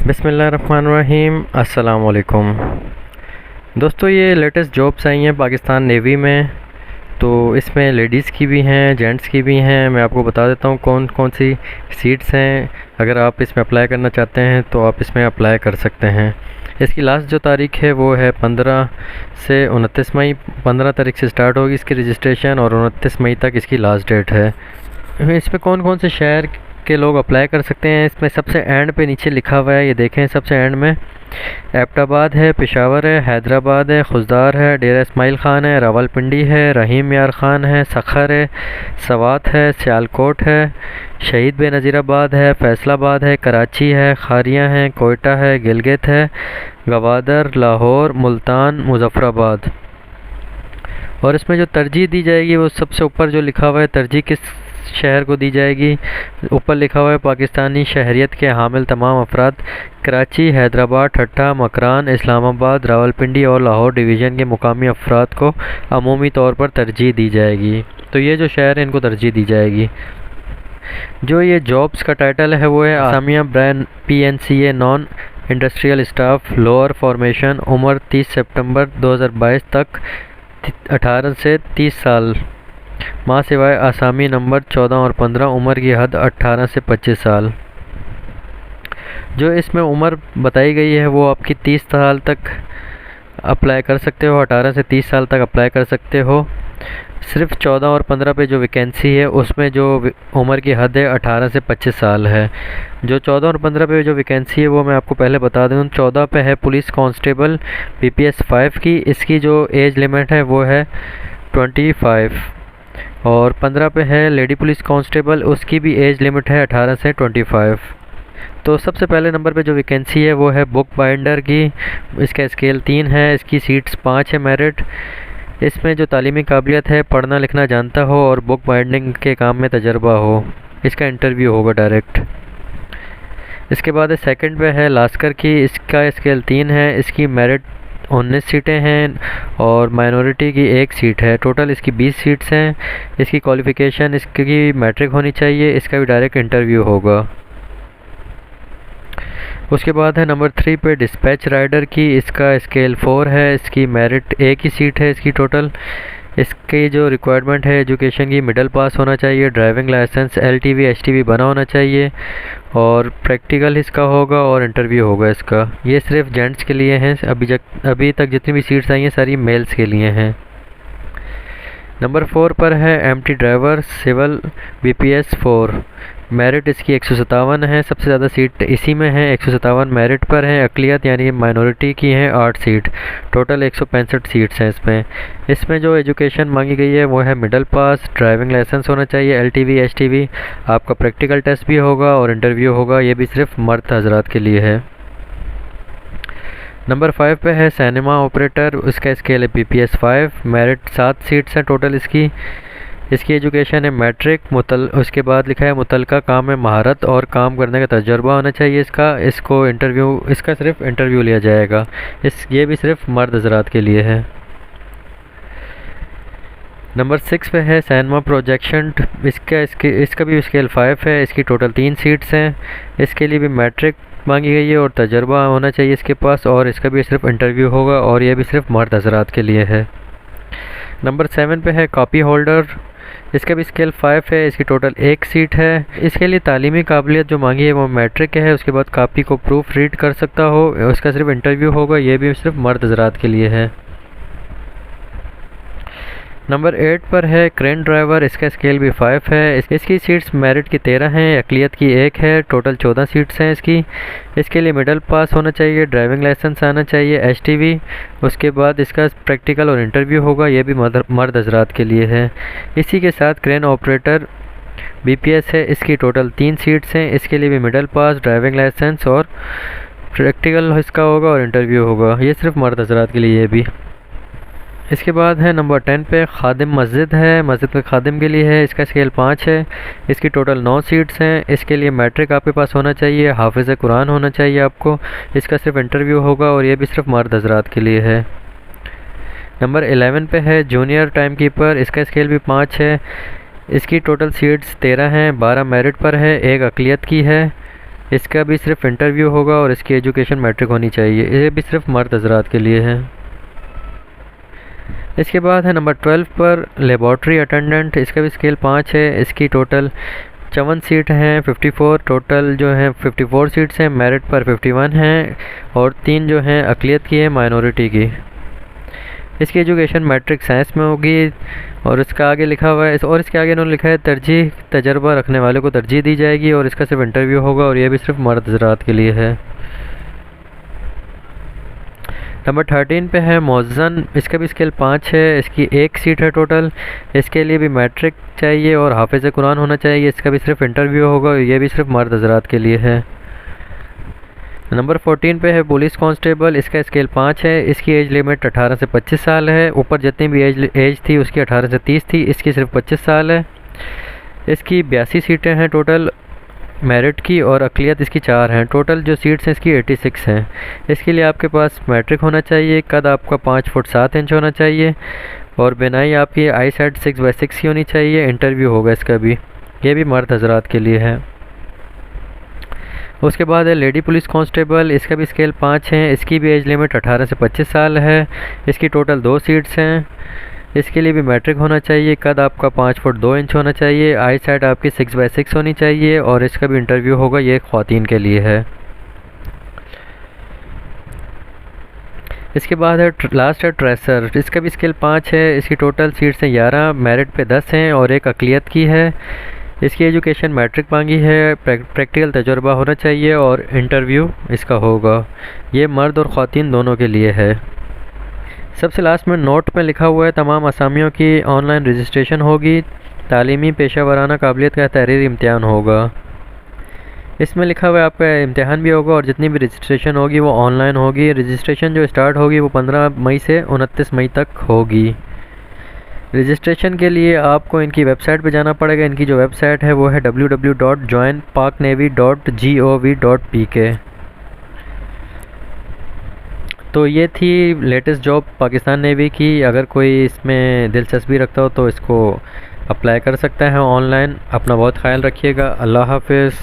बिस्मिल्लाहिर्रहमानिर्रहीम। अस्सलाम वालेकुम दोस्तों, ये लेटेस्ट जॉब्स आई हैं पाकिस्तान नेवी में। तो इसमें लेडीज़ की भी हैं, जेंट्स की भी हैं। मैं आपको बता देता हूँ कौन कौन सी सीट्स हैं। अगर आप इसमें अप्लाई करना चाहते हैं तो आप इसमें अप्लाई कर सकते हैं। इसकी लास्ट जो तारीख है वो है 15 से 29 मई। 15 तारीख से स्टार्ट होगी इसकी रजिस्ट्रेशन और 29 मई तक इसकी लास्ट डेट है। इसमें कौन कौन से शहर के लोग अप्लाई कर सकते हैं, इसमें सबसे एंड पे नीचे लिखा हुआ है, ये देखें सबसे एंड में एबटाबाद है, पेशावर है, हैदराबाद है, खुजदार है, डेरा इस्माइल ख़ान है, रावलपिंडी है, रहीम यार ख़ान है, सखर है, सवात है, सियालकोट है, शहीद बेनज़ीराबाद है, फैसलाबाद है, कराची है, खारियाँ हैं, कोयटा है, गिलगित है, गवादर, लाहौर, मुल्तान, मुजफ़्फ़राबाद। और इसमें जो तरजीह दी जाएगी वो सबसे ऊपर जो लिखा हुआ है तरजीह किस शहर को दी जाएगी, ऊपर लिखा हुआ है पाकिस्तानी शहरियत के हामिल तमाम अफराद कराची, हैदराबाद, ठट्टा, मकरान, इस्लामाबाद, रावलपिंडी और लाहौर डिवीज़न के मुकामी अफराद को अमूमी तौर पर तरजीह दी जाएगी। तो ये जो शहर है इनको तरजीह दी जाएगी। जो ये जॉब्स का टाइटल है वो है आसामिया brand PNCA non industrial staff lower formation. उम्र 30 सितंबर 2022 तक 18 से 30 साल। माँ सिवाय आसामी नंबर 14 और 15। उम्र की हद 18 से 25 साल। जो इसमें उम्र बताई गई है वो आपकी 30 साल तक अप्लाई कर सकते हो, 18 से 30 साल तक अप्लाई कर सकते हो। सिर्फ 14 और 15 पे जो वैकेंसी है उसमें जो उम्र की हद है 18 से 25 साल है। जो 14 और 15 पे जो वैकेंसी है वो मैं आपको पहले बता दूँ। 14 पे है पुलिस कांस्टेबल PPS 5 की, इसकी जो एज लिमिट है वो है 25। और 15 पे है लेडी पुलिस कांस्टेबल, उसकी भी एज लिमिट है 18 से 25। तो सबसे पहले नंबर पे जो वैकेंसी है वो है बुक बाइंडर की। इसका स्केल 3 है, इसकी सीट्स 5 है मेरिट। इसमें जो तालीमी काबिलियत है, पढ़ना लिखना जानता हो और बुक बाइंडिंग के काम में तजर्बा हो। इसका इंटरव्यू होगा डायरेक्ट। इसके बाद सेकंड पे है लास्कर की, इसका स्केल 3 है, इसकी मेरिट 19 सीटें हैं और माइनॉरिटी की 1 सीट है। टोटल इसकी 20 सीट्स हैं। इसकी क्वालिफ़िकेशन इसकी मैट्रिक होनी चाहिए। इसका भी डायरेक्ट इंटरव्यू होगा। उसके बाद है नंबर 3 पे डिस्पैच राइडर की, इसका स्केल 4 है, इसकी मेरिट 1 ही सीट है इसकी टोटल। इसकी जो रिक्वायरमेंट है एजुकेशन की मिडिल पास होना चाहिए, ड्राइविंग लाइसेंस LTV HTV बना होना चाहिए और प्रैक्टिकल इसका होगा और इंटरव्यू होगा इसका। ये सिर्फ जेंट्स के लिए हैं। अभी तक जितनी भी सीट्स आई हैं सारी मेल्स के लिए हैं। नंबर 4 पर है MT driver civil BPS 4। Merit इसकी 157 है, सबसे ज़्यादा सीट इसी में है, 157 मेरिट पर है। अक़लियत यानी माइनॉरिटी की हैं 8 सीट। टोटल 165 सीट्स हैं इसमें। इसमें जो एजुकेशन मांगी गई है वो है मिडिल पास, ड्राइविंग लाइसेंस होना चाहिए, LTV HTV। आपका प्रैक्टिकल टेस्ट भी होगा और इंटरव्यू होगा। ये भी सिर्फ मर्द हजरात के लिए है। नंबर 5 पे है सिनेमा ऑपरेटर, उसका स्केल है PPS 5। मेरिट 7 सीट्स हैं टोटल इसकी। इसकी एजुकेशन है मैट्रिक। उसके बाद लिखा है मुतलका काम में महारत और काम करने का तजर्बा होना चाहिए इसका सिर्फ इंटरव्यू लिया जाएगा। ये भी सिर्फ मर्द हजरात के लिए है। नंबर 6 पे है सिनेमा प्रोजेक्शन, इसका भी स्केल 5 है। इसकी टोटल 3 सीट्स हैं। इसके लिए भी मैट्रिक मांगी गई है और तजर्बा होना चाहिए इसके पास और इसका भी सिर्फ इंटरव्यू होगा और यह भी सिर्फ मर्द हजरात के लिए है। नंबर 7 पे है कॉपी होल्डर, इसका भी स्केल 5 है। इसकी टोटल 1 सीट है। इसके लिए तालीमी काबिलियत जो मांगी है वो मैट्रिक है। उसके बाद कॉपी को प्रूफ रीड कर सकता हो, उसका सिर्फ इंटरव्यू होगा। ये भी सिर्फ मर्द हजरात के लिए है। नंबर 8 पर है क्रेन ड्राइवर, इसका स्केल भी 5 है। इसकी सीट्स मेरिट की 13 हैं, अक़लियत की 1 है। टोटल 14 सीट्स हैं इसकी। इसके लिए मिडिल पास होना चाहिए, ड्राइविंग लाइसेंस आना चाहिए, HTV। उसके बाद इसका प्रैक्टिकल और इंटरव्यू होगा। ये भी मर्द हजरात के लिए है। इसी के साथ क्रेन ऑपरेटर BPS है, इसकी टोटल 3 सीट्स हैं। इसके लिए भी मिडिल पास, ड्राइविंग लाइसेंस और प्रैक्टिकल इसका होगा और इंटरव्यू होगा। ये सिर्फ मर्द हजरात के लिए भी। इसके बाद है नंबर 10 पे खादिम मस्जिद है, मस्जिद के खादिम के लिए है। इसका स्केल 5 है। इसकी टोटल 9 सीट्स हैं। इसके लिए मैट्रिक आपके पास होना चाहिए, हाफिज़ कुरान होना चाहिए आपको। इसका सिर्फ इंटरव्यू होगा और ये भी सिर्फ मर्द हजरात के लिए है। नंबर 11 पे है जूनियर टाइम कीपर, इसका स्केल भी 5 है। इसकी टोटल सीट्स 13 हैं, 12 मेरिट पर है, 1 अक़लियत की है। इसका भी सिर्फ इंटरव्यू होगा और इसकी एजुकेशन मैट्रिक होनी चाहिए। ये भी सिर्फ मर्द हजरात के लिए है। इसके बाद है नंबर 12 पर लेबॉर्ट्री अटेंडेंट। इसका भी स्केल 5 है। इसकी टोटल 54 सीट हैं, 54 टोटल जो हैं 54 सीट्स हैं, मेरिट पर 51 हैं और 3 जो हैं अक़लियत की है, माइनॉरिटी की। इसकी एजुकेशन मैट्रिक साइंस में होगी और इसका आगे लिखा हुआ है और इसके आगे इन्होंने लिखा है तरजीह तजर्बा रखने वाले को तरजीह दी जाएगी और इसका सिर्फ इंटरव्यू होगा और यह भी सिर्फ मर्द हज़रात के लिए है। नंबर 13 पे है मौज़न। इसका भी स्केल 5 है। इसकी 1 सीट है टोटल। इसके लिए भी मैट्रिक चाहिए और हाफिज़ कुरान होना चाहिए। इसका भी सिर्फ इंटरव्यू होगा और ये भी सिर्फ मर्द हज़रात के लिए है। नंबर 14 पे है पुलिस कांस्टेबल। इसका स्केल 5 है। इसकी एज लिमिट 18 से 25 साल है। ऊपर जितनी भी एज थी उसकी 18 से 30 थी, इसकी सिर्फ 25 साल है। इसकी 82 सीटें हैं टोटल मेरिट की और अक़लियत इसकी 4 हैं। टोटल जो सीट्स हैं इसकी 86 हैं। इसके लिए आपके पास मैट्रिक होना चाहिए, कद आपका 5 फुट 7 इंच होना चाहिए और बिनाई आपकी आई सेट 6/6 की होनी चाहिए। इंटरव्यू होगा इसका भी, ये भी मर्द हज़रात के लिए है। उसके बाद है लेडी पुलिस कांस्टेबल। इसका भी स्केल 5 है। इसकी भी एज लिमिट 18 से 25 साल है। इसकी टोटल 2 सीट्स हैं। इसके लिए भी मैट्रिक होना चाहिए, कद आपका 5 फुट 2 इंच होना चाहिए, आई साइड आपकी 6/6 होनी चाहिए और इसका भी इंटरव्यू होगा। ये ख़वातीन के लिए है। इसके बाद है लास्ट है ट्रेसर। इसका भी स्केल 5 है। इसकी टोटल सीट्स हैं 11, मेरिट पे 10 हैं और एक अक़लियत की है। इसकी एजुकेशन मैट्रिक मांगी है, प्रैक्टिकल तजुर्बा होना चाहिए और इंटरव्यू इसका होगा। ये मर्द और ख़वातीन दोनों के लिए है। सबसे लास्ट में नोट में लिखा हुआ है तमाम असामियों की ऑनलाइन रजिस्ट्रेशन होगी। तालीमी पेशा वराना काबिलियत का तहरीरी इम्तिहान होगा। इसमें लिखा हुआ है आपका इम्तिहान भी होगा और जितनी भी रजिस्ट्रेशन होगी वो ऑनलाइन होगी। रजिस्ट्रेशन जो स्टार्ट होगी वो 15 मई से 29 मई तक होगी। रजिस्ट्रेशन के लिए आपको इनकी वेबसाइट पे जाना पड़ेगा। इनकी जो वेबसाइट है वो है www.joinparknavy.gov.pk। तो ये थी लेटेस्ट जॉब पाकिस्तान नेवी की। अगर कोई इसमें दिलचस्पी रखता हो तो इसको अप्लाई कर सकता है ऑनलाइन। अपना बहुत ख्याल रखिएगा। अल्लाह हाफ़िज़।